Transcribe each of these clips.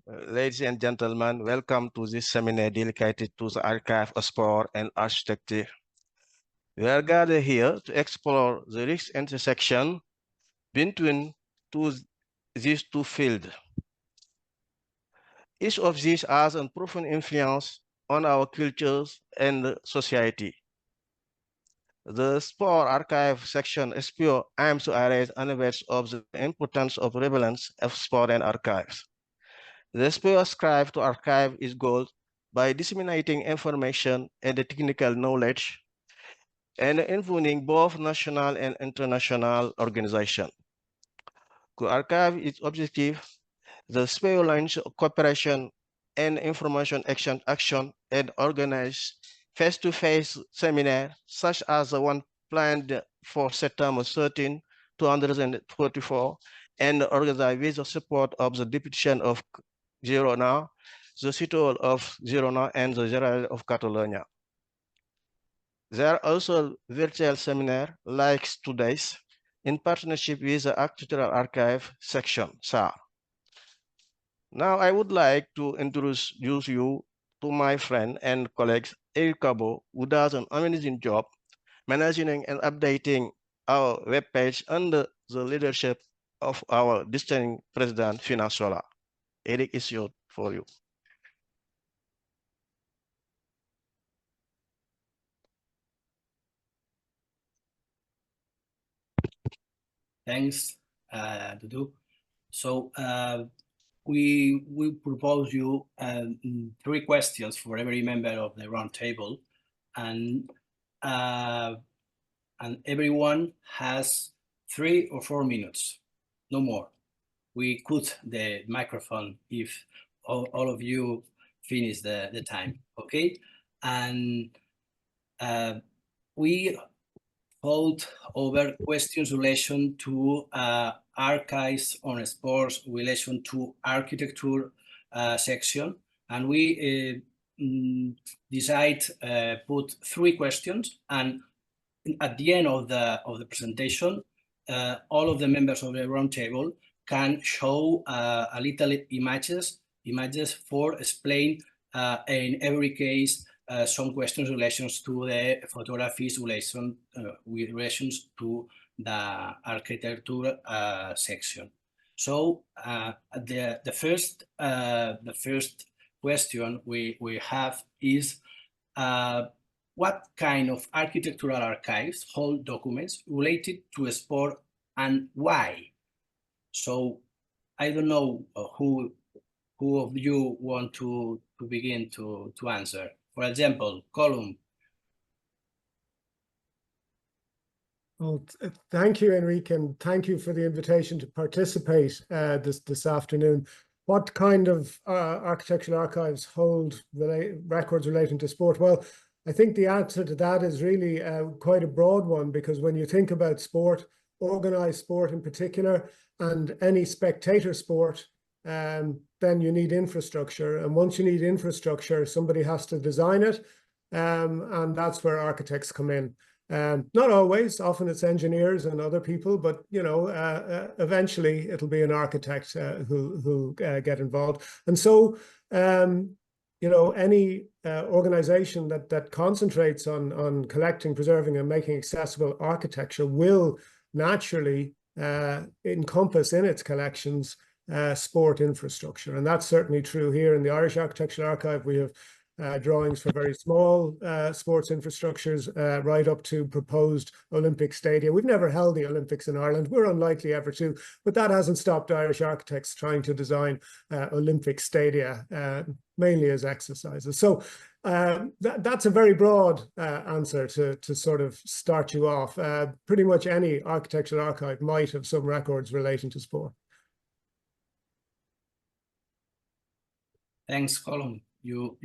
Ladies and gentlemen, welcome to this seminar dedicated to the archive of sport and architecture. We are gathered here to explore the rich intersection between these two fields. Each of these has a profound influence on our cultures and society. The sport archive section aims to raise awareness of the importance of relevance of sport and archives. The SPO strives to archive its goals by disseminating information and the technical knowledge and involving both national and international organizations. To archive its objective, the SPO launches cooperation and information action and organize face-to-face seminars such as the one planned for September 13, 244, and organized with the support of the Deputation of Girona, the city of Girona, and the General of Catalonia. There are also virtual seminars like today's in partnership with the Architectural Archive section, SAR. Now I would like to introduce you to my friend and colleague, Eric Cabo, who does an amazing job managing and updating our webpage under the leadership of our distinguished President, Finansola. Eric, is yours for you. Thanks, Dudu. So we propose you 3 questions for every member of the roundtable, and everyone has 3 or 4 minutes, no more. We cut the microphone if all of you finish the time, okay? And we hold over questions relation to archives on sports, relation to architecture section, and we decide put 3 questions, and at the end of the presentation, all of the members of the roundtable can show a little images for explain in every case some questions relations to the photographies relations to the architecture section. So the first question we have is what kind of architectural archives hold documents related to a sport and why? So I don't know who of you want to begin to answer. For example, Column. Well, thank you, Enrique, and thank you for the invitation to participate this afternoon. What kind of architectural archives hold records relating to sport? Well, I think the answer to that is really quite a broad one, because when you think about sport, organized sport in particular, and any spectator sport, then you need infrastructure. And once you need infrastructure, somebody has to design it. And that's where architects come in. Not always, often it's engineers and other people, but you know, eventually it'll be an architect who get involved. And so, you know, any organization that concentrates on collecting, preserving, and making accessible architecture will naturally encompass in its collections sport infrastructure. And that's certainly true here in the Irish Architectural Archive. We have drawings for very small sports infrastructures right up to proposed Olympic stadia. We've never held the Olympics in Ireland. We're unlikely ever to, but that hasn't stopped Irish architects trying to design Olympic stadia, mainly as exercises. So that's a very broad answer to sort of start you off. Pretty much any architectural archive might have some records relating to sport. Thanks, Colin. You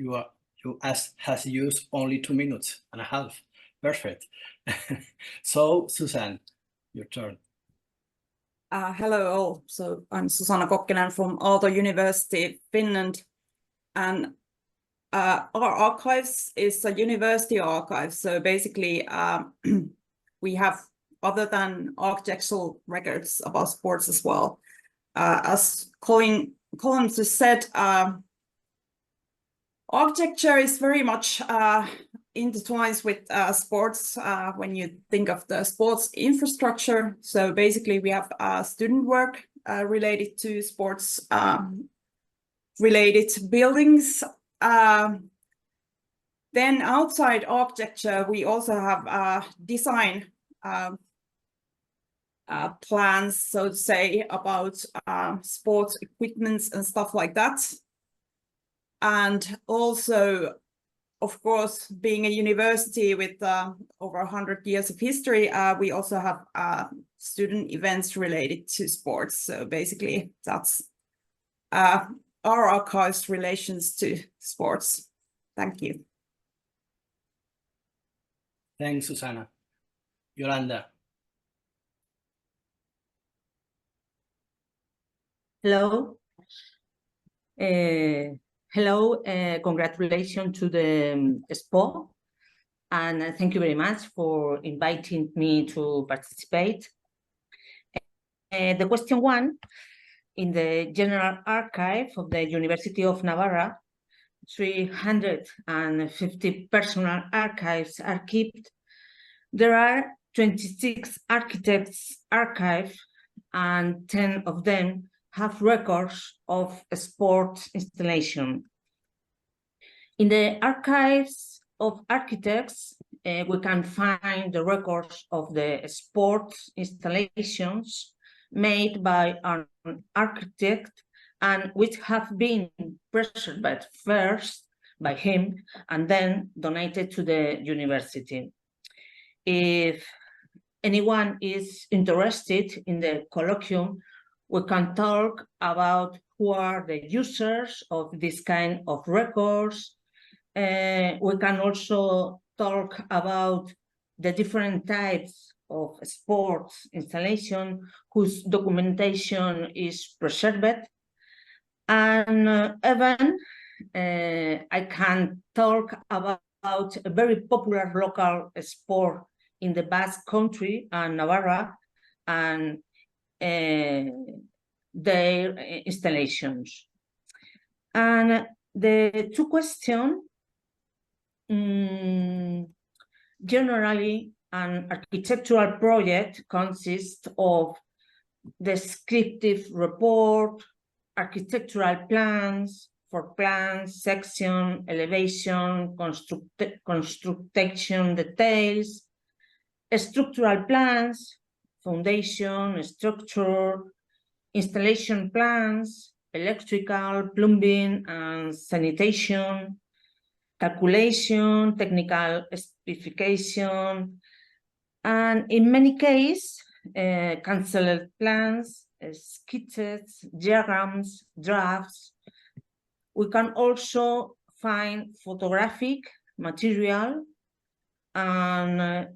has used only 2.5 minutes. Perfect. So, Susanne, your turn. Hello all. So I'm Susanna Kokkinen from Aalto University, Finland, and our archives is a university archive. So basically, we have, other than architectural records about sports as well. As Colin Collins just said, architecture is very much intertwines with sports when you think of the sports infrastructure. So basically we have student work related to sports related buildings. Then outside architecture, we also have design plans, so to say, about sports equipments and stuff like that. And also, of course, being a university with over 100 years of history, we also have student events related to sports. So basically, that's our archive's relations to sports. Thank you. Thanks, Susanna. Yolanda. Hello. Hello, congratulations to the Expo, and thank you very much for inviting me to participate. The question one, in the General Archive of the University of Navarra, 350 personal archives are kept. There are 26 architects' archives, and 10 of them have records of sports installation. In the archives of architects, we can find the records of the sports installations made by an architect and which have been preserved first by him and then donated to the university. If anyone is interested in the colloquium, we can talk about who are the users of this kind of records. We can also talk about the different types of sports installation whose documentation is preserved. And even I can talk about a very popular local sport in the Basque Country and Navarra, and their installations. And the two questions, generally an architectural project consists of descriptive report, architectural plans, for plans, section, elevation, construction details, structural plans, foundation, structure, installation plans, electrical, plumbing, and sanitation, calculation, technical specification, and in many cases, canceled plans, sketches, diagrams, drafts. We can also find photographic material and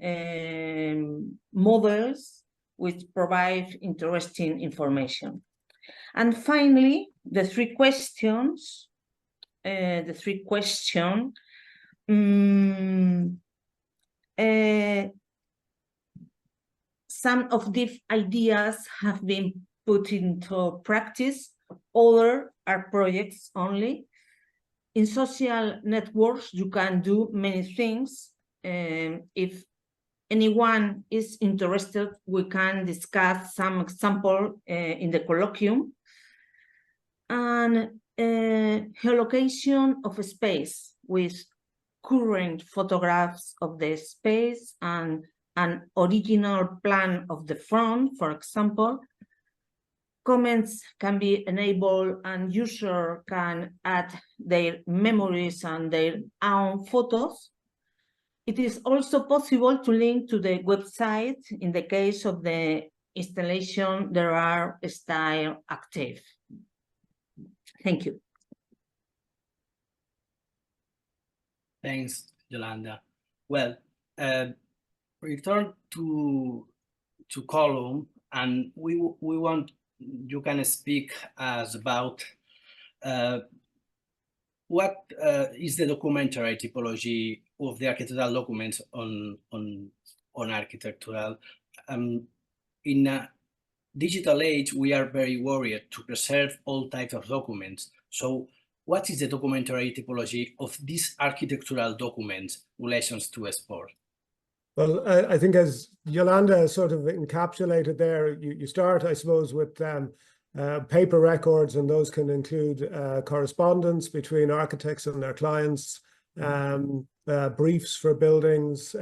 models which provide interesting information. And finally, the three questions. Some of these ideas have been put into practice, other are projects only. In social networks, you can do many things. If anyone is interested, we can discuss some example in the colloquium. And geolocation of a space with current photographs of the space and an original plan of the front, for example. Comments can be enabled and user can add their memories and their own photos. It is also possible to link to the website. In the case of the installation, there are styles active. Thank you. Thanks, Yolanda. Well, return to column, and we want you can speak as about what is the documentary typology of the architectural documents on architectural. In digital age, we are very worried to preserve all types of documents. So what is the documentary typology of these architectural documents relations to sport? Well, I think as Yolanda sort of encapsulated there, you start, I suppose, with paper records, and those can include correspondence between architects and their clients, briefs for buildings,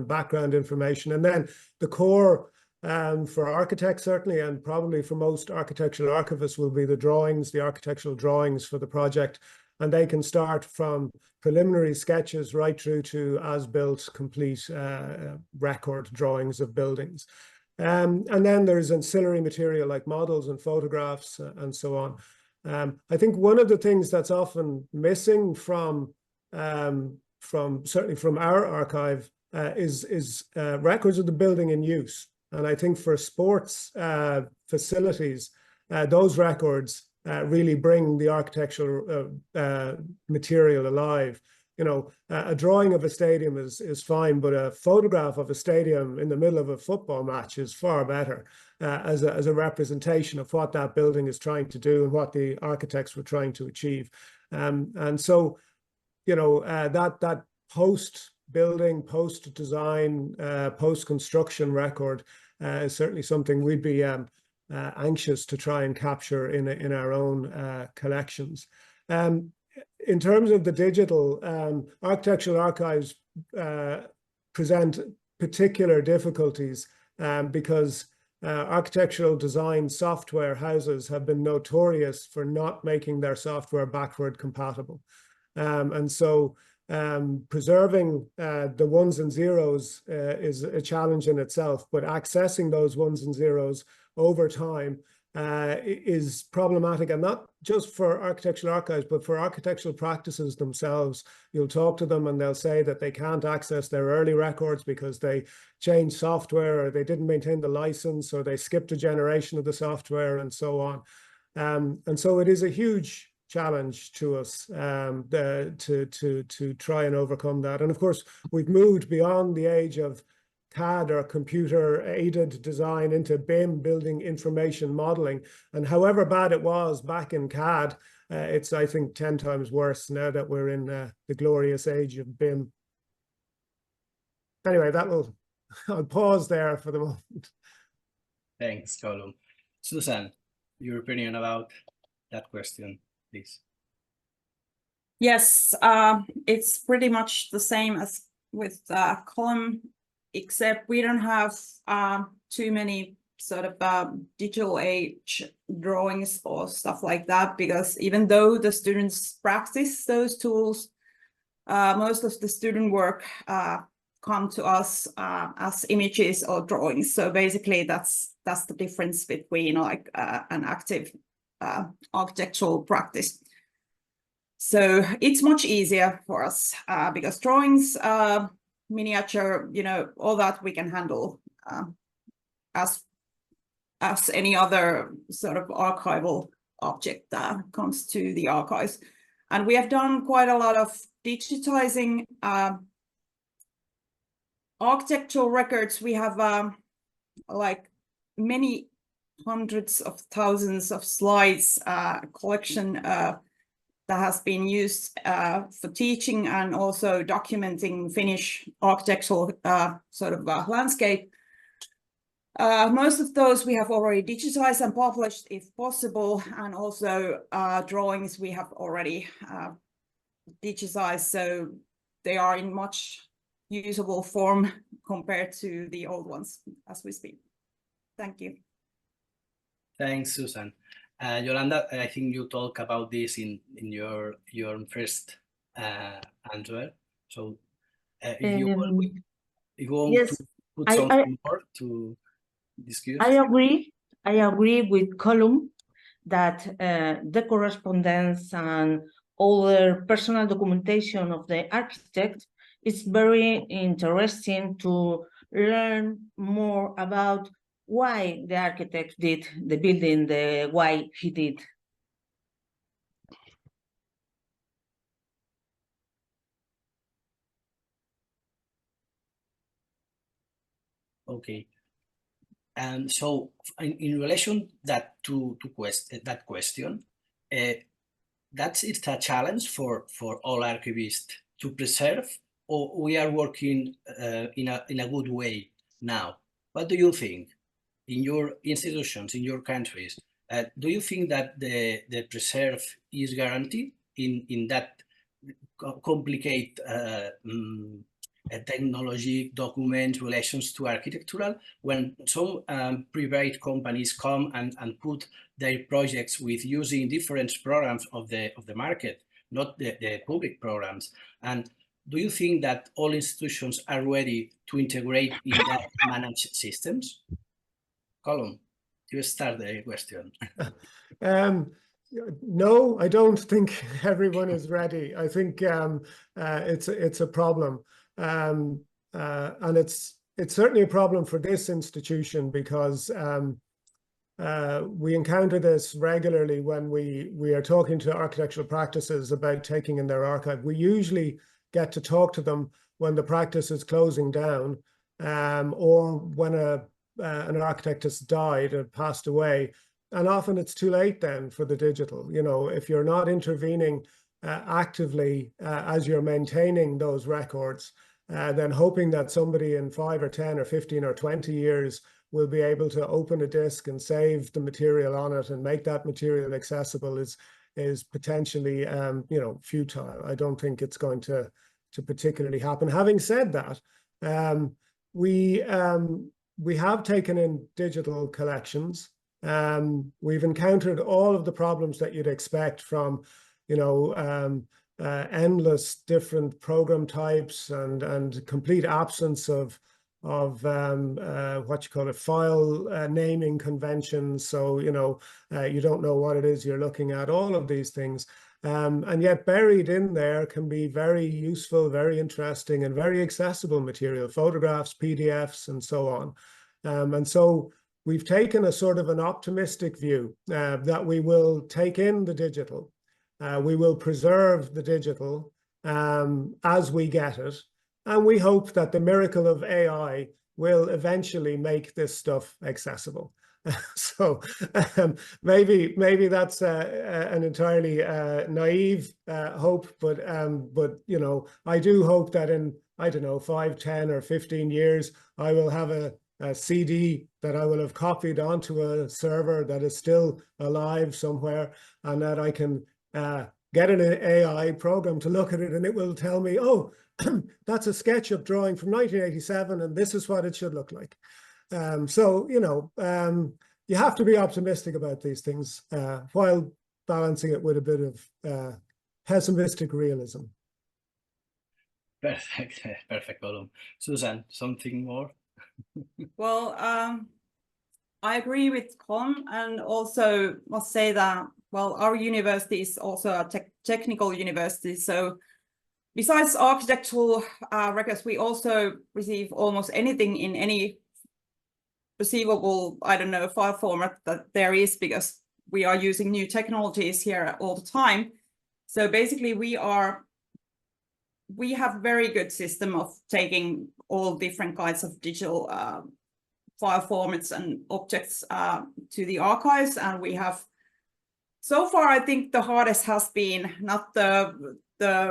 background information, and then the core for architects certainly, and probably for most architectural archivists, will be the drawings, the architectural drawings for the project. And they can start from preliminary sketches right through to as-built complete record drawings of buildings. And then there's ancillary material like models and photographs and so on. I think one of the things that's often missing from certainly from our archive is records of the building in use. And I think for sports facilities, those records really bring the architectural material alive. You know, a drawing of a stadium is fine, but a photograph of a stadium in the middle of a football match is far better as a representation of what that building is trying to do and what the architects were trying to achieve. And so, you know, that post-building, post-design, post-construction record is certainly something we'd be anxious to try and capture in our own collections. In terms of the digital, architectural archives present particular difficulties because architectural design software houses have been notorious for not making their software backward compatible. And so preserving the ones and zeros is a challenge in itself, but accessing those ones and zeros over time is problematic, and not just for architectural archives, but for architectural practices themselves. You'll talk to them and they'll say that they can't access their early records because they changed software, or they didn't maintain the license, or they skipped a generation of the software, and so on. And so it is a huge challenge to us to try and overcome that. And of course, we've moved beyond the age of CAD or computer-aided design into BIM, building information modeling. And however bad it was back in CAD, it's, I think, 10 times worse now that we're in the glorious age of BIM. Anyway, I'll pause there for the moment. Thanks, Colum. Susan, your opinion about that question, please. Yes, it's pretty much the same as with Colum, except we don't have too many sort of digital age drawings or stuff like that, because even though the students practice those tools, most of the student work come to us as images or drawings. So basically that's the difference between like an active architectural practice. So it's much easier for us because drawings, miniature, you know, all that we can handle as any other sort of archival object that comes to the archives. And we have done quite a lot of digitizing architectural records. We have like many hundreds of thousands of slides collection that has been used for teaching and also documenting Finnish architectural sort of landscape. Most of those we have already digitized and published if possible, and also drawings we have already digitized, so they are in much usable form compared to the old ones as we speak. Thank you. Thanks, Susan. Yolanda, I think you talk about this in your first answer. So if you want yes, to put something more to discuss. I agree with Colum that the correspondence and other personal documentation of the architect is very interesting to learn more about why the architect did the building the way he did. Okay. And so in relation that to that question, it's a challenge for all archivists to preserve, or we are working in a good way now? What do you think in your institutions, in your countries? Do you think that the preserve is guaranteed in that complicated technology documents relations to architectural, when some private companies come and put their projects with using different programs of the market, not the public programs? And do you think that all institutions are ready to integrate in that managed systems? Colin, you start the question. No, I don't think everyone is ready. I think it's a problem, and it's certainly a problem for this institution, because we encounter this regularly when we are talking to architectural practices about taking in their archive. We usually get to talk to them when the practice is closing down, or when an architect has died or passed away. And often it's too late then for the digital. You know, if you're not intervening actively as you're maintaining those records, then hoping that somebody in 5 or 10 or 15 or 20 years will be able to open a disk and save the material on it and make that material accessible is potentially, you know, futile. I don't think it's going to particularly happen. Having said that, we have taken in digital collections. We've encountered all of the problems that you'd expect from, you know, endless different program types and complete absence of what you call it, file naming conventions. So, you know, you don't know what it is you're looking at, all of these things. And yet buried in there can be very useful, very interesting, and very accessible material, photographs, PDFs, and so on. And so we've taken a sort of an optimistic view that we will take in the digital. We will preserve the digital as we get it. And we hope that the miracle of AI will eventually make this stuff accessible. So maybe that's an entirely naive hope, but you know, I do hope that in, I don't know, 5, 10, or 15 years, I will have a CD that I will have copied onto a server that is still alive somewhere, and that I can get an AI program to look at it, and it will tell me, oh, that's a SketchUp drawing from 1987, and this is what it should look like. So, you know, you have to be optimistic about these things while balancing it with a bit of pessimistic realism. Perfect, perfect, Colin. Susan, something more? Well, I agree with Con, and also must say that, well, our university is also a technical university. So besides architectural records, we also receive almost anything in any perceivable, I don't know, file format that there is, because we are using new technologies here all the time. So basically we have very good system of taking all different kinds of digital file formats and objects to the archives. And we have, so far, I think the hardest has been not the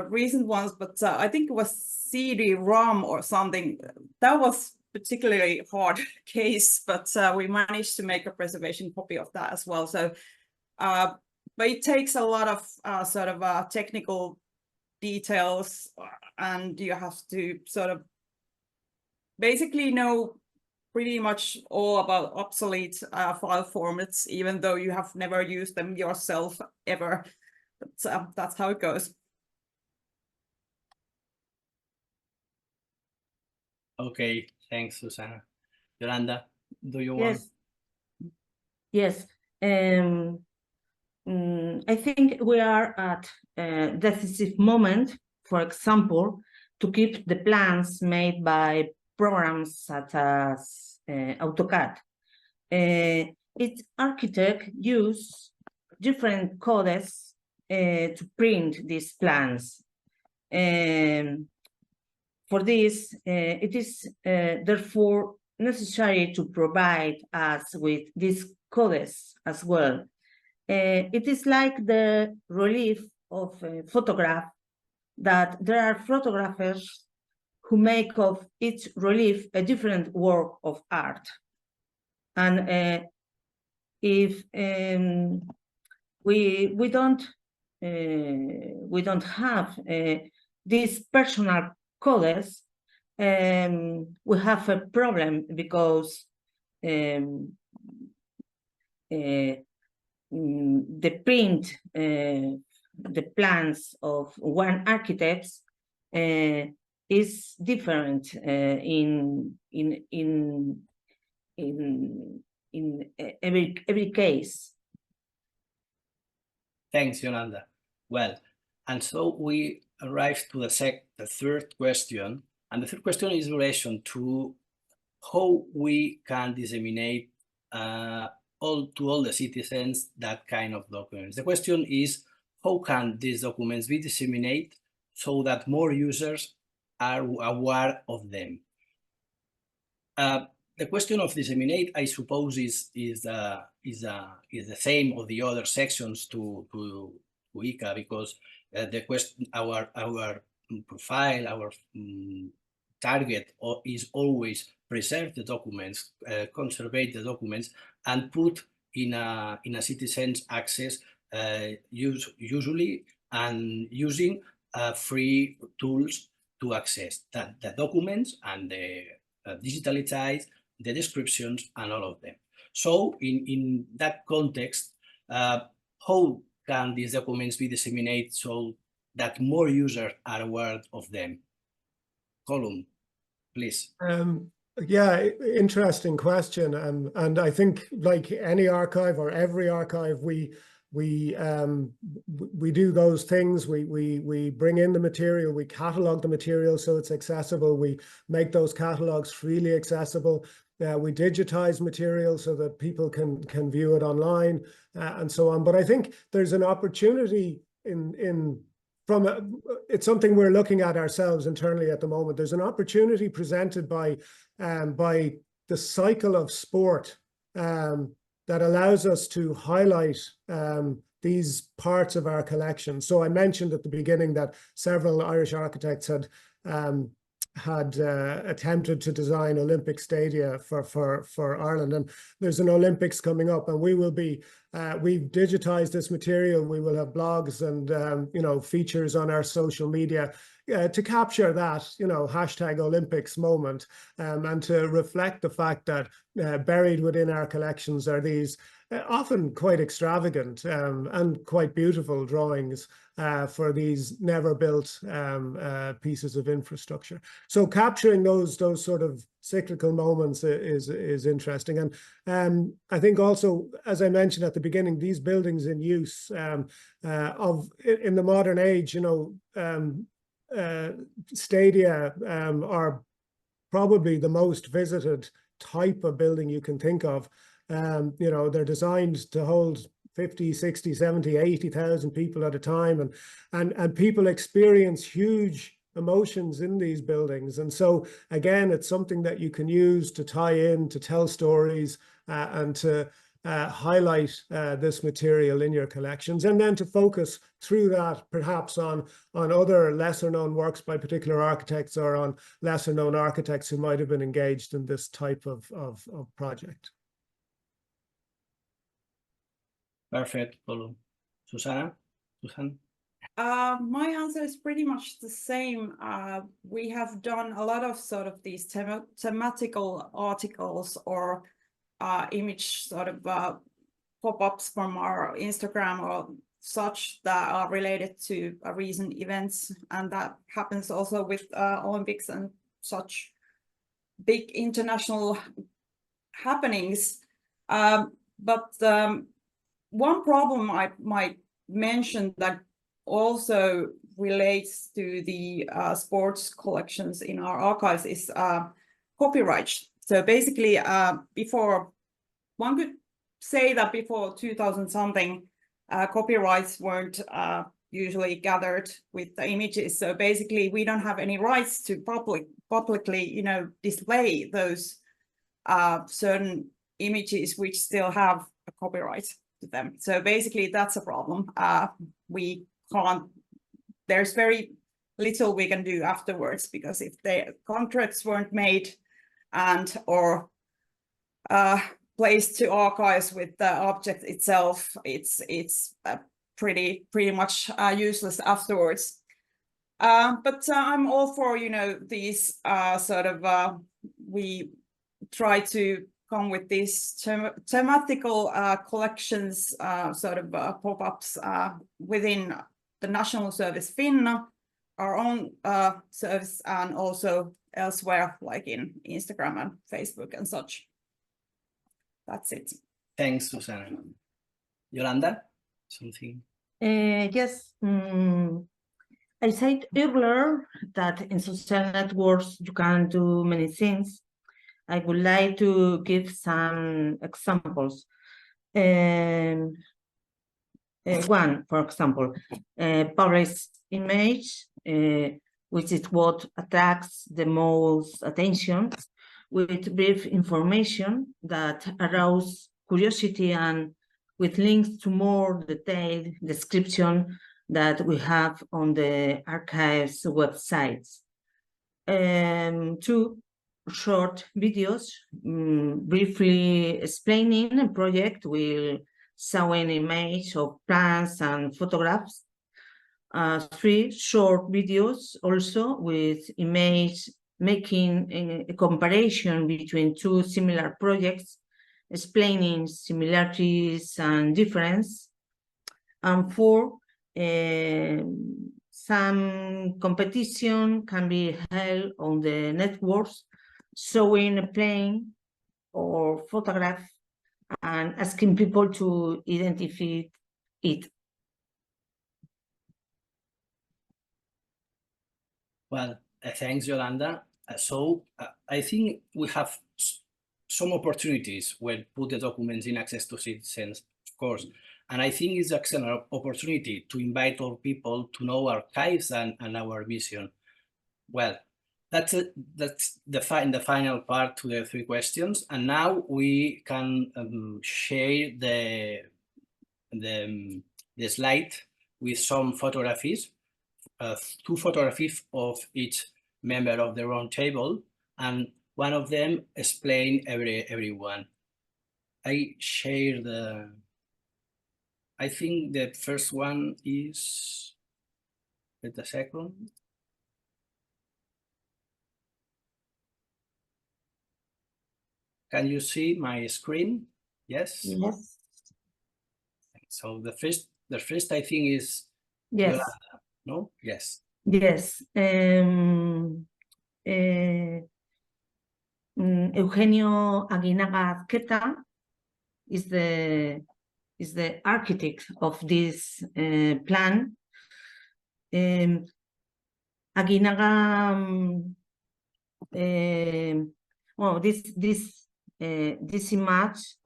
recent ones, but I think it was CD-ROM or something. That was particularly hard case, but we managed to make a preservation copy of that as well. So, but it takes a lot of sort of technical details, and you have to sort of basically know pretty much all about obsolete file formats, even though you have never used them yourself ever. But that's how it goes. Okay, thanks, Susanna. Yolanda, do you want? Yes. I think we are at a decisive moment, for example, to keep the plans made by programs such as AutoCAD. Its architect use different codes to print these plans. For this, it is therefore necessary to provide us with these codes as well. It is like the relief of a photograph, that there are photographers who make of each relief a different work of art. And if we don't have these personal codes, we have a problem, because the print, the plans of one architect is different in every case. Thanks, Yolanda. Well, and so we arrived to the third question, and the third question is in relation to how we can disseminate to all the citizens that kind of documents. The question is, how can these documents be disseminated so that more users are aware of them? The question of disseminate, I suppose, is the same of the other sections to ICA, because the question, our profile, our target is always preserve the documents, conserve the documents, and put in a citizen's access, usually, and using free tools to access the documents and the digitalize the descriptions and all of them. So in that context, how can these documents be disseminated so that more users are aware of them? Colum, please. Yeah, interesting question. And I think, like any archive or every archive, we do those things. We bring in the material, we catalog the material so it's accessible. We make those catalogs freely accessible. We digitize material so that people can view it online, and so on. But I think there's an opportunity it's something we're looking at ourselves internally at the moment. There's an opportunity presented by the cycle of sport that allows us to highlight these parts of our collection. So I mentioned at the beginning that several Irish architects had attempted to design Olympic stadia for Ireland, and there's an Olympics coming up, and we've digitized this material. We will have blogs and features on our social media to capture that hashtag Olympics moment, and to reflect the fact that buried within our collections are these often quite extravagant and quite beautiful drawings for these never built pieces of infrastructure. So capturing those sort of cyclical moments is interesting. And I think also, as I mentioned at the beginning, these buildings in use in the modern age, stadia are probably the most visited type of building you can think of. They're designed to hold 50, 60, 70, 80,000 people at a time, and people experience huge emotions in these buildings. And so again, it's something that you can use to tie in, to tell stories, and to highlight this material in your collections, and then to focus through that perhaps on other lesser known works by particular architects, or on lesser known architects who might have been engaged in this type of project. Perfect, Colum. Susan? My answer is pretty much the same. We have done a lot of sort of these thematical articles or image sort of pop-ups from our Instagram or such that are related to recent events, and that happens also with Olympics and such big international happenings. But one problem I might mention that also relates to the sports collections in our archives is copyright. So basically, before, one could say that before 2000 something, copyrights weren't usually gathered with the images. So basically, we don't have any rights to publicly, display those certain images which still have a copyright to them. So basically that's a problem. We can't, there's very little we can do afterwards, because if the contracts weren't made and or placed to archives with the object itself, it's pretty much useless afterwards. But I'm all for, you know, these sort of we try to come with these thematical collections, sort of pop-ups within the National Service Finna, our own service, and also elsewhere, like in Instagram and Facebook and such. That's it. Thanks, Susanna. Yolanda, something? Yes. I said earlier that in social networks you can do many things. I would like to give some examples. One, for example, publish image, which is what attracts the most attention, with brief information that arouse curiosity and with links to more detailed description that we have on the archives websites. Two, short videos briefly explaining a project will show an image of plans and photographs. Three, short videos also with image, making a comparison between two similar projects, explaining similarities and difference. And four, some competition can be held on the networks, showing a plane or photograph and asking people to identify it. Well, thanks, Yolanda. I think we have some opportunities when put the documents in access to citizens, of course. And I think it's an excellent opportunity to invite all people to know archives and our vision. Well, that's the final part to the three questions. And now we can share the slide with some photographies, two photographies of each member of the round table, and one of them explain everyone. I share the, I think the first one is, wait a second. Can you see my screen? Yes? Yes. So the first I think is Yes. Yolanda, no? Yes. Yes. Eugenio Aguinaga Azqueta is the architect of this plan. Aguinaga, well, this image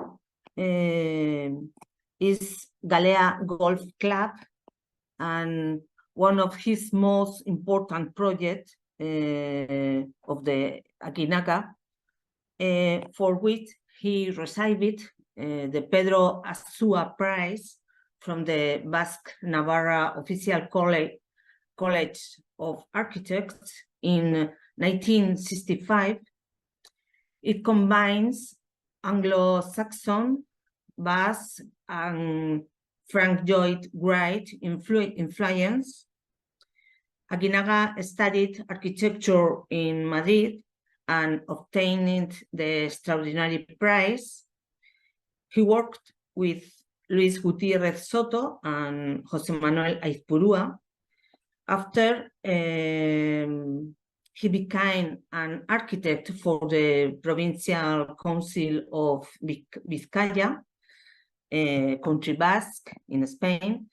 is Galea Golf Club, and one of his most important projects of the Aguinaga, for which he received the Pedro Azúa Prize from the Basque Navarra Official College of Architects in 1965. It combines Anglo-Saxon, Basque, and Frank Lloyd Wright influence. Aguinaga studied architecture in Madrid and obtained the extraordinary prize. He worked with Luis Gutiérrez Soto and José Manuel Aizpurúa. After he became an architect for the Provincial Council of Vizcaya, Country Basque in Spain.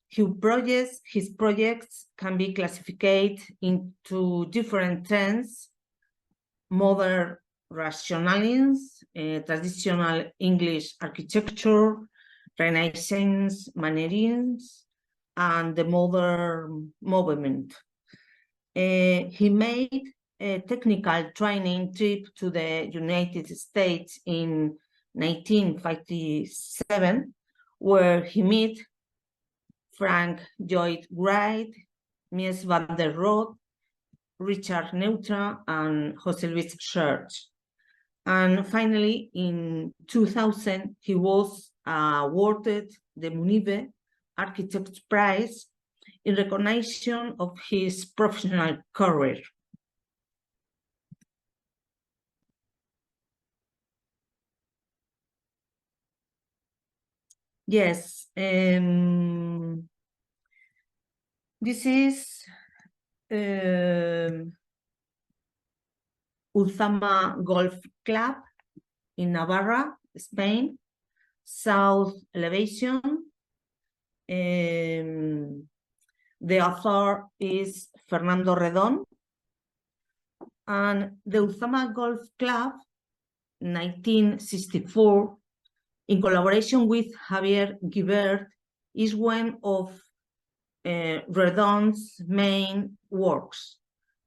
His projects can be classified into different trends: modern rationalism, traditional English architecture, Renaissance mannerisms, and the modern movement. He made a technical training trip to the United States in 1957, where he met Frank Lloyd Wright, Mies van der Rohe, Richard Neutra, and José Luis Church. And finally, in 2000, he was awarded the Munive Architect Prize in recognition of his professional career. Yes, this is Ulzama Golf Club in Navarra, Spain, south elevation. The author is Fernando Redón, and the Ulzama Golf Club, 1964, in collaboration with Javier Guibert, is one of Redón's main works.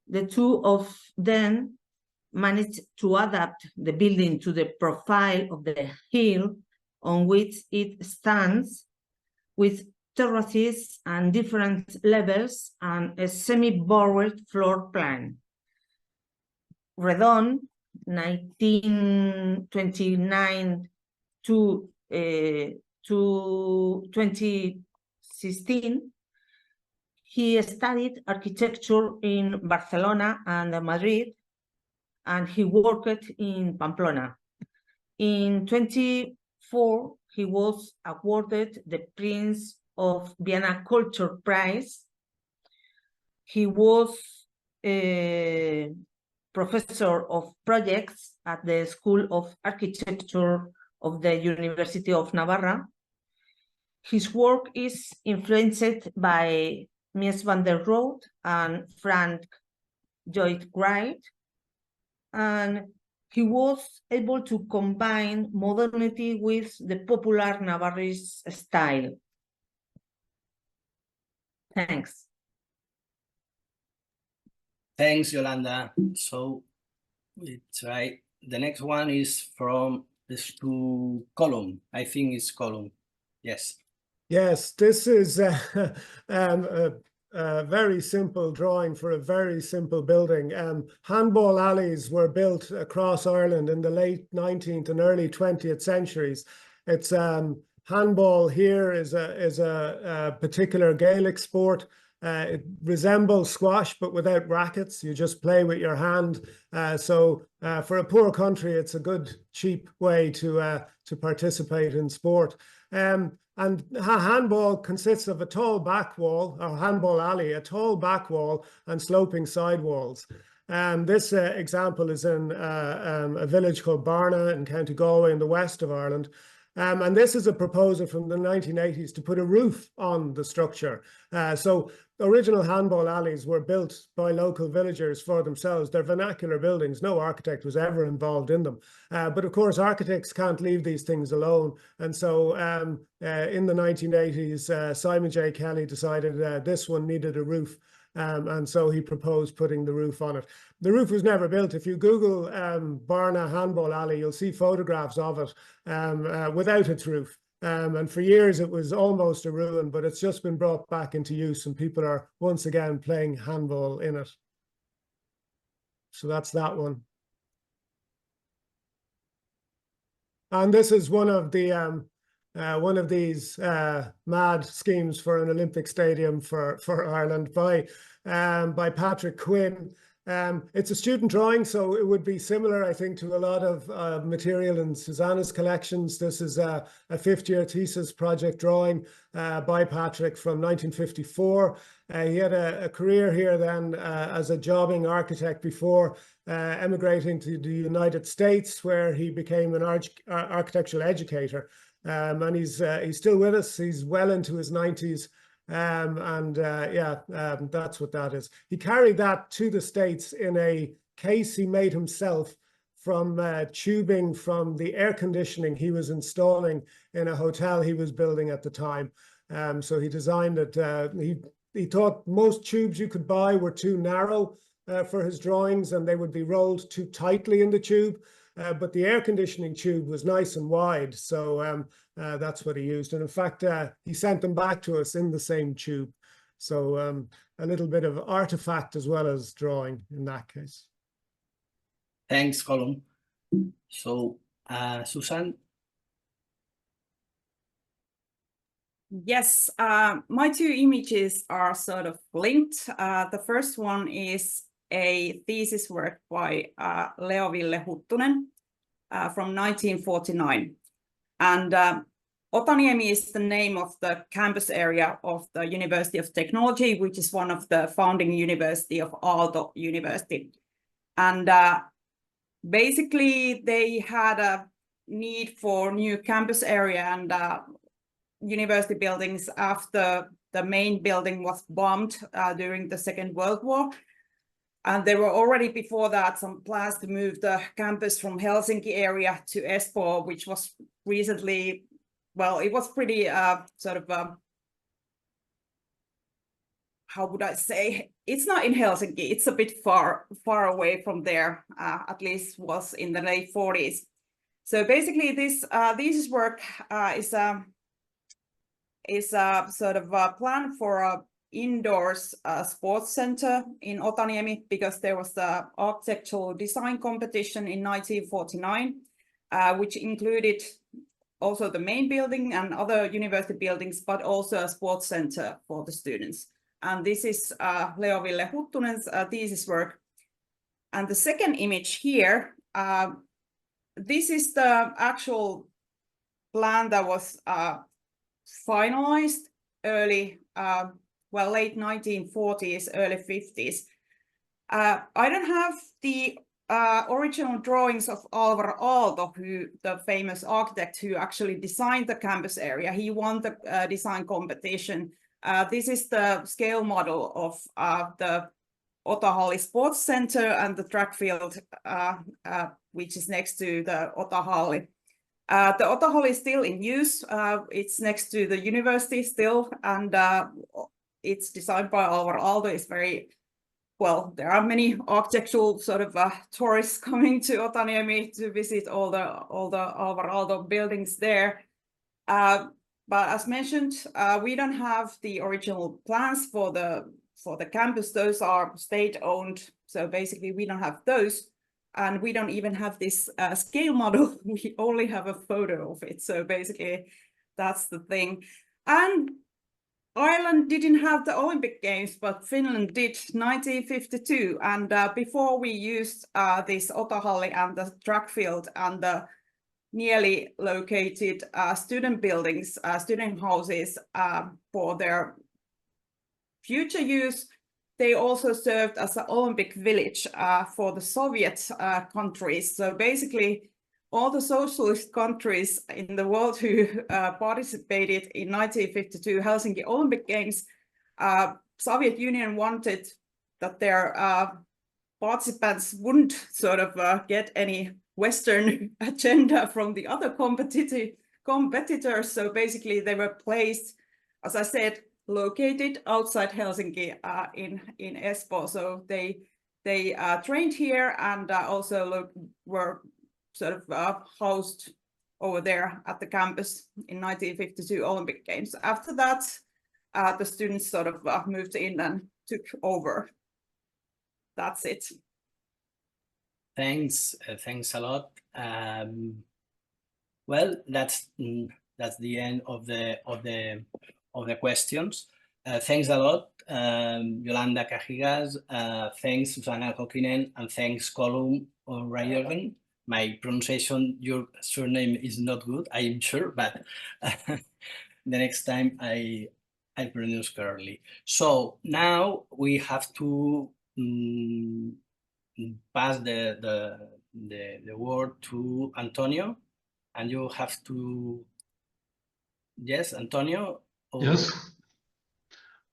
The two of them managed to adapt the building to the profile of the hill on which it stands, with terraces and different levels and a semi-bored floor plan. Redón, 1929 to 2016, he studied architecture in Barcelona and Madrid, and he worked in Pamplona. In 2004, he was awarded the Prince of Vienna Culture Prize. He was a professor of projects at the School of Architecture of the University of Navarra. His work is influenced by Mies van der Rohe and Frank Lloyd Wright, and he was able to combine modernity with the popular Navarrese style. Thanks. Thanks, Yolanda. So we try. The next one is to Column. I think it's Column. Yes. Yes, this is a very simple drawing for a very simple building. Handball alleys were built across Ireland in the late 19th and early 20th centuries. It's handball here is a particular Gaelic sport. It resembles squash, but without rackets. You just play with your hand. So for a poor country, it's a good, cheap way to participate in sport. And handball consists of a tall back wall, or handball alley, a tall back wall and sloping side walls. This example is in a village called Barna in County Galway in the west of Ireland. And this is a proposal from the 1980s to put a roof on the structure. So original handball alleys were built by local villagers for themselves. They're vernacular buildings. No architect was ever involved in them. But of course, architects can't leave these things alone. And so in the 1980s, Simon J. Kelly decided this one needed a roof. And so he proposed putting the roof on it. The roof was never built. If you Google Barna Handball Alley, you'll see photographs of it without its roof. And for years it was almost a ruin, but it's just been brought back into use and people are once again playing handball in it. So that's that one. And this is one of these mad schemes for an Olympic stadium for Ireland by Patrick Quinn. It's a student drawing, so it would be similar, I think, to a lot of material in Susanna's collections. This is a fifth-year thesis project drawing by Patrick from 1954. He had a career here then as a jobbing architect before emigrating to the United States, where he became an architectural educator. And he's still with us. He's well into his 90s. That's what that is. He carried that to the States in a case he made himself from tubing from the air conditioning he was installing in a hotel he was building at the time. So he designed it. He thought most tubes you could buy were too narrow, for his drawings, and they would be rolled too tightly in the tube. But the air conditioning tube was nice and wide, so that's what he used. And in fact, he sent them back to us in the same tube. So a little bit of artifact as well as drawing in that case. Thanks, Colum. So, Susan? Yes, my two images are sort of linked. The first one is a thesis work by Leo-Ville Huttunen from 1949. And Otaniemi is the name of the campus area of the University of Technology, which is one of the founding university of Aalto University. And basically, they had a need for new campus area and university buildings after the main building was bombed during the Second World War. And there were already before that some plans to move the campus from Helsinki area to Espoo, which was recently, well, it was pretty how would I say? It's not in Helsinki, it's a bit far away from there, at least was in the late 40s. So basically this work is a sort of a plan for a indoors sports center in Otaniemi, because there was the architectural design competition in 1949, which included also the main building and other university buildings, but also a sports center for the students. And this is Leo-Ville Huttunen's thesis work. And the second image here, this is the actual plan that was finalized late 1940s, early 50s. I don't have the original drawings of Alvar Aalto, the famous architect who actually designed the campus area. He won the design competition. This is the scale model of the Otahalli Sports Center and the track field, which is next to the Otahalli. The Otahalli is still in use. It's next to the university still, and it's designed by Alvar Aalto. It's very well. There are many architectural sort of tourists coming to Otaniemi to visit all the Alvar Aalto buildings there. But as mentioned, we don't have the original plans for the campus. Those are state-owned, so basically we don't have those. And we don't even have this scale model. We only have a photo of it. So basically, that's the thing. And Ireland didn't have the Olympic Games, but Finland did 1952. And before we used this Otahalli and the track field and the nearly located student buildings, student houses for their future use, they also served as an Olympic village for the Soviet countries. So basically, all the socialist countries in the world who participated in 1952 Helsinki Olympic Games, Soviet Union wanted that their participants wouldn't sort of get any Western agenda from the other competitors. So basically, they were placed, as I said, located outside Helsinki in Espoo. So they trained here and also were sort of housed over there at the campus in 1952 Olympic Games. After that, the students sort of moved in and took over. That's it. Thanks a lot. Well, that's the end of the questions. Thanks a lot, Yolanda Cajigas. Thanks, Susanna Kokinen, and thanks, Colum O'Riordan. My pronunciation, your surname is not good, I'm sure, but the next time I pronounce correctly. So now we have to pass the word to Antonio, and you have to. Yes, Antonio. Yes.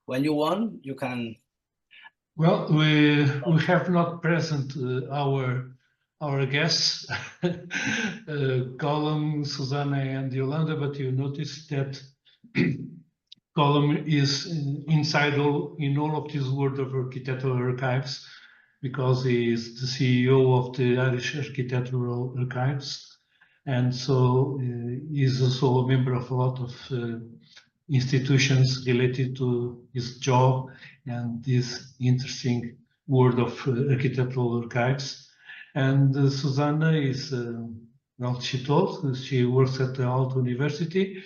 When you want, you can. Well, we have not present our guests, Colum, Susanna, and Yolanda, but you notice that Colum is inside in all of this World of Architectural Archives, because he is the CEO of the Irish Architectural Archives, and so he is also a member of a lot of institutions related to his job and this interesting world of architectural archives. And Susanna is, well, she works at the Aalto University,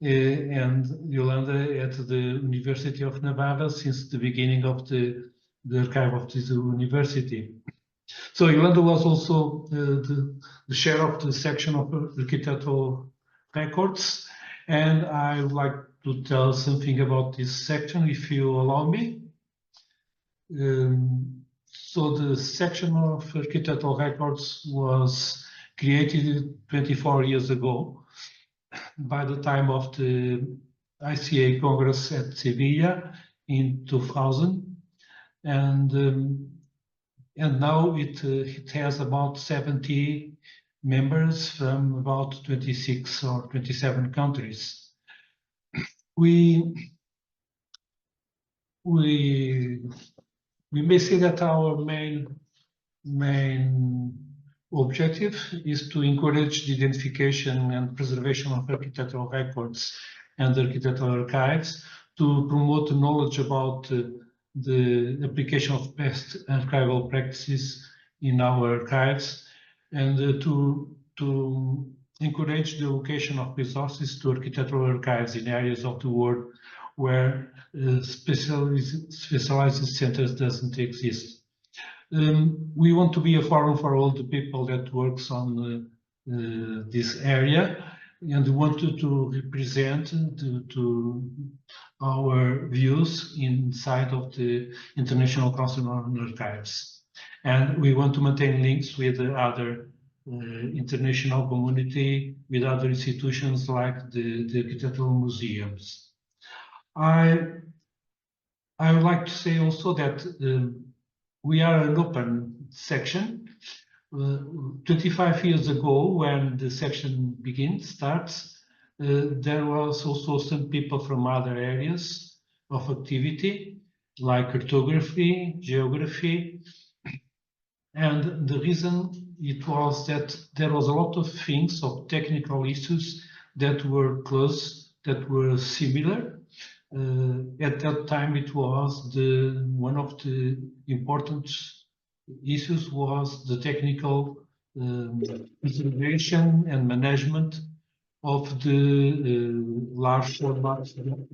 and Yolanda at the University of Navarra since the beginning of the archive of this university. So Yolanda was also the chair of the section of architectural records, and I would like to tell something about this section, if you allow me. So the section of architectural records was created 24 years ago by the time of the ICA Congress at Sevilla in 2000, and now it has about 70 members from about 26 or 27 countries. We may say that our main objective is to encourage the identification and preservation of architectural records and architectural archives, to promote knowledge about the application of best archival practices in our archives, and to encourage the allocation of resources to architectural archives in areas of the world where specialized centers doesn't exist. We want to be a forum for all the people that works on this area, and we wanted to represent to our views inside of the International Council on Archives. And we want to maintain links with the other international community, with other institutions like the architectural museums. I would like to say also that we are an open section. 25 years ago, when the section starts, there was also some people from other areas of activity, like cartography, geography, and the reason it was that there was a lot of things, of technical issues that were close, that were similar. At that time, it was one of the important issues was the technical preservation and management of the large format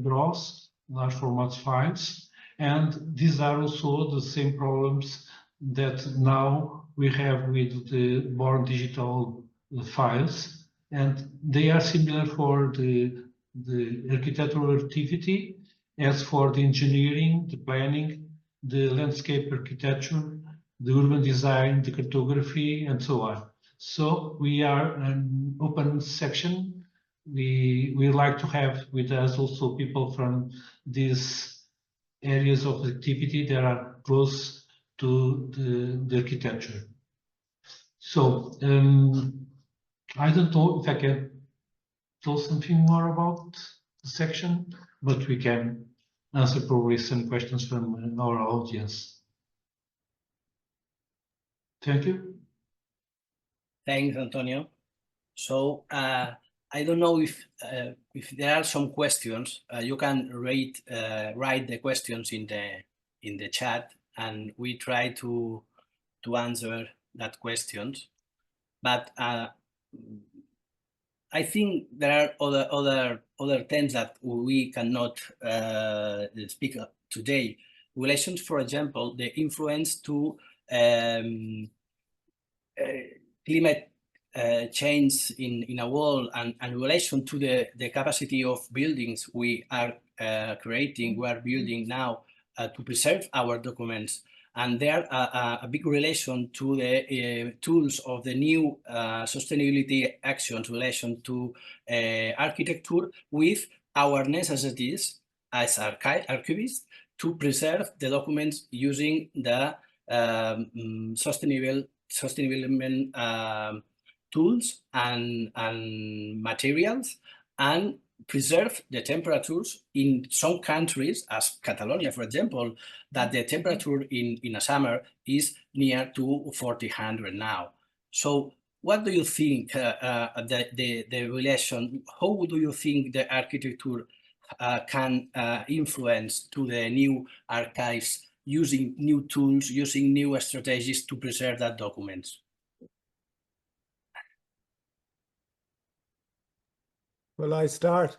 draws, large format files, and these are also the same problems that now we have with the born digital files, and they are similar for the architectural activity as for the engineering, the planning, the landscape architecture, the urban design, the cartography, and so on. So we are an open section. We like to have with us also people from these areas of activity that are close to the architecture. So I don't know if I can tell something more about the section, but we can answer probably some questions from our audience. Thank you. Thanks, Antonio. So I don't know if there are some questions. You can write the questions in the chat, and we try to answer that questions. But I think there are other things that we cannot speak today. Relations, for example, the influence to climate change in a world, and relation to the capacity of buildings we are creating, we are building now to preserve our documents. And there a big relation to the tools of the new sustainability actions relation to architecture with our necessities as archivists to preserve the documents using the sustainable tools and materials, and preserve the temperatures in some countries, as Catalonia, for example, that the temperature in a summer is near to 400 now. So what do you think the relation, how do you think the architecture can influence to the new archives, using new tools, using new strategies to preserve that documents? Will I start?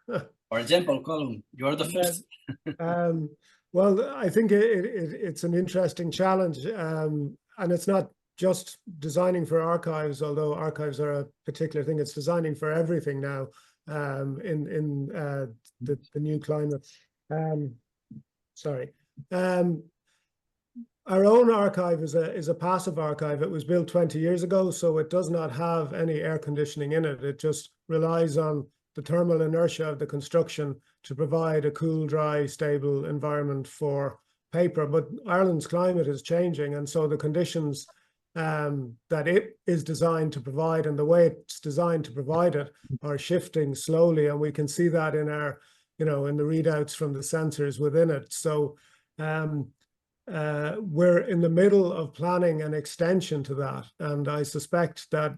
For example, Colin, you're the first. Well, I think it's an interesting challenge, and it's not just designing for archives, although archives are a particular thing. It's designing for everything now in the new climate. Sorry. Our own archive is a passive archive. It was built 20 years ago, so it does not have any air conditioning in it. It just relies on the thermal inertia of the construction to provide a cool, dry, stable environment for paper. But Ireland's climate is changing, and so the conditions that it is designed to provide and the way it's designed to provide it are shifting slowly, and we can see that in our, in the readouts from the sensors within it. So we're in the middle of planning an extension to that, and I suspect that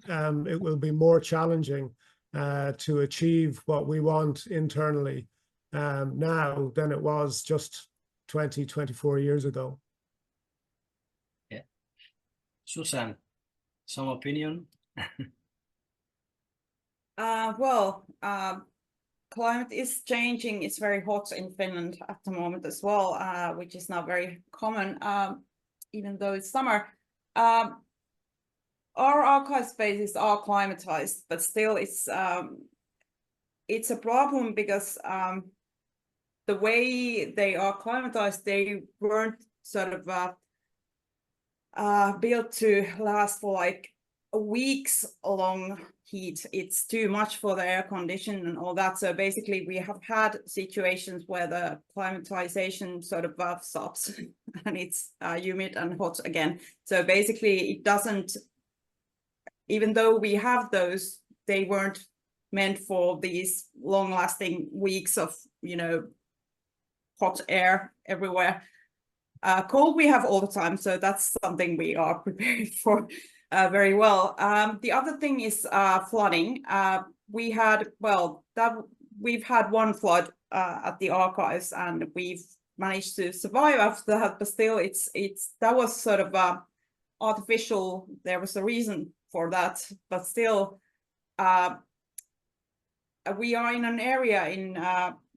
it will be more challenging to achieve what we want internally now than it was just 24 years ago. Yeah. Susan, some opinion? Climate is changing. It's very hot in Finland at the moment as well, which is not very common, even though it's summer. Our archive spaces are climatized, but still it's a problem because the way they are climatized, they weren't sort of built to last for like weeks long heat. It's too much for the air condition and all that. So basically we have had situations where the climatization sort of stops and it's humid and hot again. So basically it doesn't, even though we have those, they weren't meant for these long lasting weeks of, hot air everywhere. Cold we have all the time, so that's something we are prepared for very well. The other thing is flooding. We've had one flood at the archives, and we've managed to survive after that. But still, that was sort of artificial. There was a reason for that, but still, we are in an area in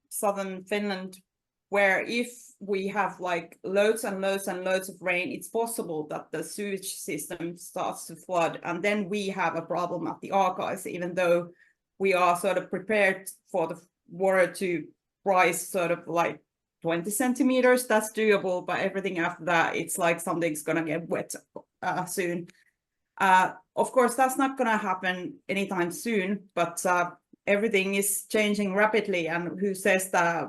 southern Finland where if we have like loads and loads and loads of rain, it's possible that the sewage system starts to flood, and then we have a problem at the archives, even though we are sort of prepared for the water to rise sort of like 20 centimeters. That's doable, but everything after that, it's like something's gonna get wet soon. Of course, that's not gonna happen anytime soon, but everything is changing rapidly, and who says that?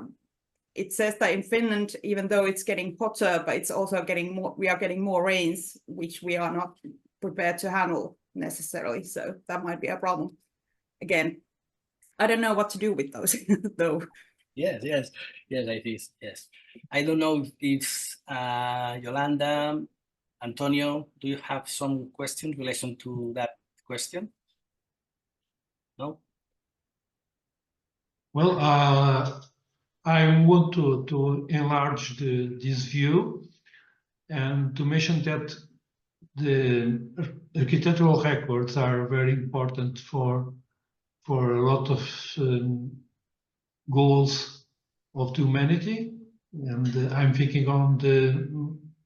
It says that in Finland, even though it's getting hotter, but it's also getting more, we are getting more rains, which we are not prepared to handle necessarily. So that might be a problem. Again, I don't know what to do with those though. Yes, it is. Yes. I don't know if Yolanda, Antonio, do you have some question in relation to that question? No? Well, I want to enlarge this view and to mention that the architectural records are very important for a lot of goals of the humanity, and I'm thinking on the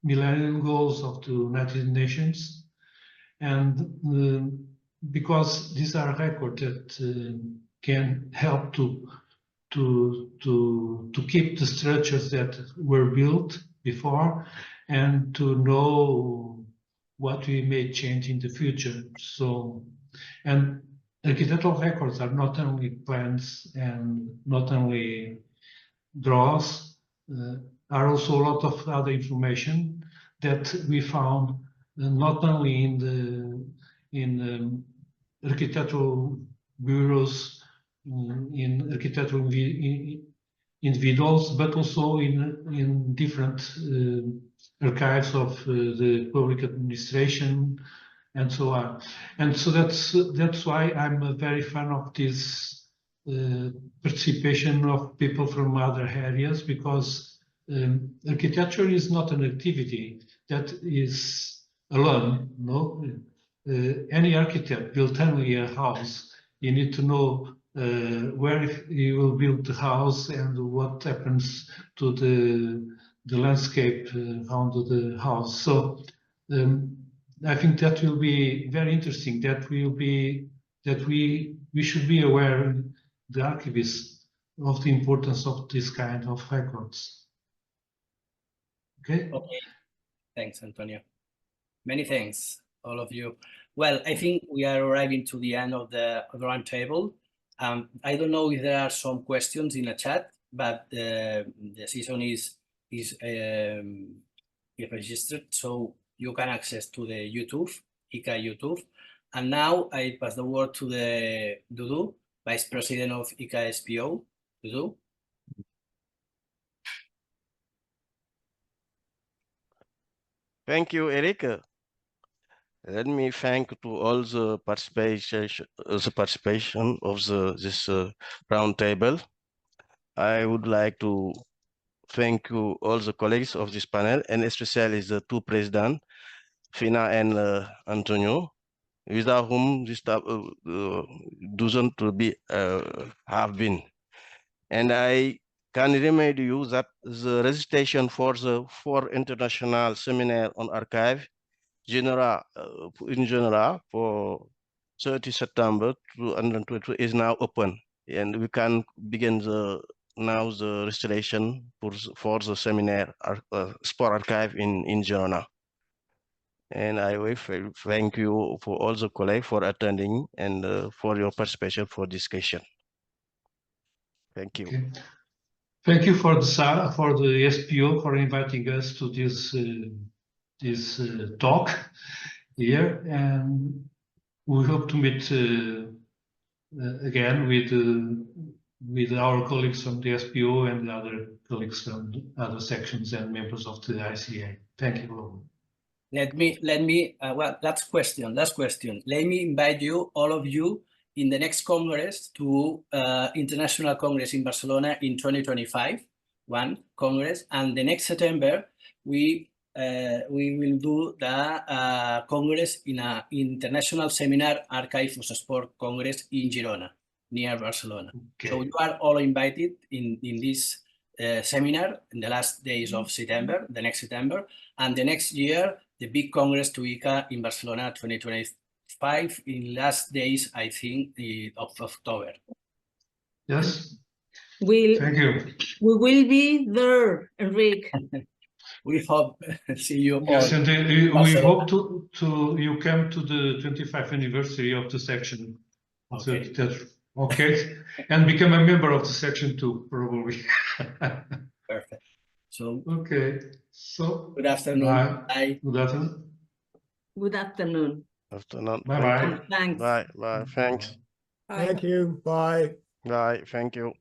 Millennium Goals of the United Nations, and because these are records that can help to keep the structures that were built before and to know what we may change in the future. So, and architectural records are not only plans and not only draws, are also a lot of other information that we found not only in the architectural bureaus in architectural individuals, but also in different archives of the public administration and so on. And so that's why I'm a very fan of this participation of people from other areas, because architecture is not an activity that is alone. No, any architect building a house, you need to know where you will build the house and what happens to the landscape around the house. So I think that will be very interesting. That we should be aware, the archivists, of the importance of this kind of records. Okay. Okay. Thanks, Antonio. Many thanks, all of you. Well, I think we are arriving to the end of the roundtable. I don't know if there are some questions in the chat, but the session is registered, so you can access to the YouTube, ICA YouTube. And now I pass the word to the Dudu, Vice President of ICA SPO. Dudu. Thank you, Eric. Let me thank to all the participation of this round table. I would like to thank you all the colleagues of this panel, and especially the two presidents, Fina and Antonio, without whom this doesn't be have been. And I can remind you that the registration for the 4 international seminar on archive in general for 30 September 2022 is now open, and we can begin the registration for the seminar sport archive in Girona. And I will thank you for all the colleagues for attending and for your participation for discussion. Thank you. Okay. Thank you for the SAR, for the SPO, for inviting us to this talk here, and we hope to meet again with our colleagues from the SPO and the other colleagues from other sections and members of the ICA. Thank you all. Let me well, last question. Let me invite you, all of you, in the next Congress to International Congress in Barcelona in 2025, one Congress, and the next September we will do the Congress in an international seminar archive of sport Congress in Girona, near Barcelona. Okay. So you are all invited in this seminar in the last days of September, the next September, and the next year, the big Congress to ICA in Barcelona 2025 in last days, I think, of October. Yes. Thank you. We will be there, Enrique. We hope see you Yes, all. and we hope to you come to the 25th anniversary of the section. Okay. Okay, and become a member of the section too, probably. Perfect. So okay. So good afternoon. Bye. Good afternoon. Good afternoon. Afternoon. Bye bye. Thanks. Bye. Bye. Thanks. Thank you. Bye. Bye. Thank you.